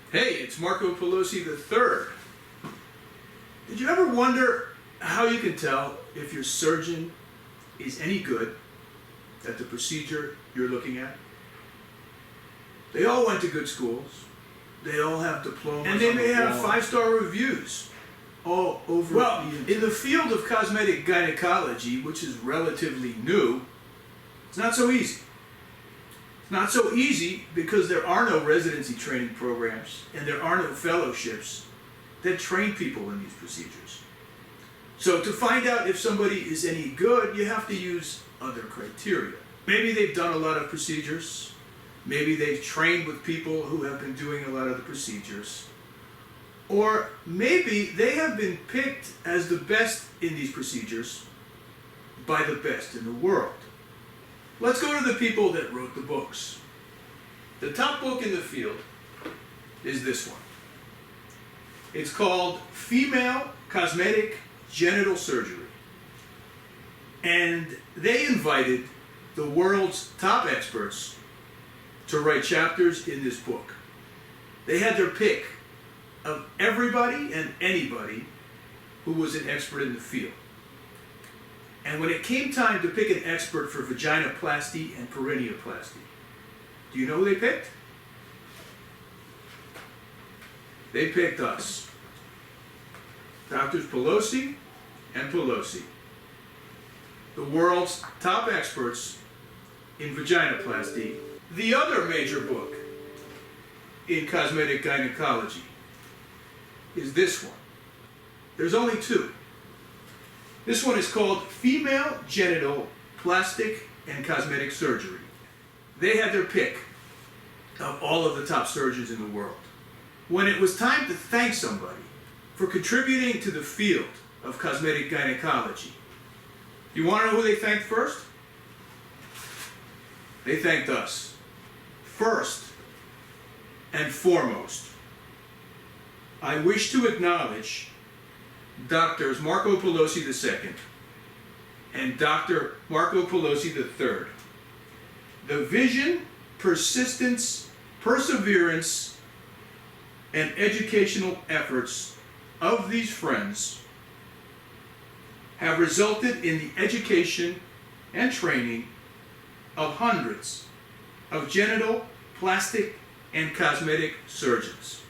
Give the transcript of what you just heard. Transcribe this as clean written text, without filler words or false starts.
Hey, it's Marco Pelosi III. Did you ever wonder how you can tell if your surgeon is any good at the procedure you're looking at? They all went to good schools. They all have diplomas. And they may have 5-star reviews all over the internet. In the field of cosmetic gynecology, which is relatively new, it's not so easy. It's not so easy because there are no residency training programs and there are no fellowships that train people in these procedures. So to find out if somebody is any good, you have to use other criteria. Maybe they've done a lot of procedures. Maybe they've trained with people who have been doing a lot of the procedures. Or maybe they have been picked as the best in these procedures by the best in the world. Let's go to the people that wrote the books. The top book in the field is this one. It's called Female Cosmetic Genital Surgery. And they invited the world's top experts to write chapters in this book. They had their pick of everybody and anybody who was an expert in the field. And when it came time to pick an expert for vaginoplasty and perineoplasty, do you know who they picked? They picked us. Doctors Pelosi and Pelosi. The world's top experts in vaginoplasty. The other major book in cosmetic gynecology is this one. There's only two. This one is called Female Genital Plastic and Cosmetic Surgery. They had their pick of all of the top surgeons in the world. When it was time to thank somebody for contributing to the field of cosmetic gynecology, you want to know who they thanked first? They thanked us. First and foremost, I wish to acknowledge Doctors Marco Pelosi II and Dr. Marco Pelosi III. The vision, persistence, perseverance, and educational efforts of these friends have resulted in the education and training of hundreds of genital, plastic, and cosmetic surgeons.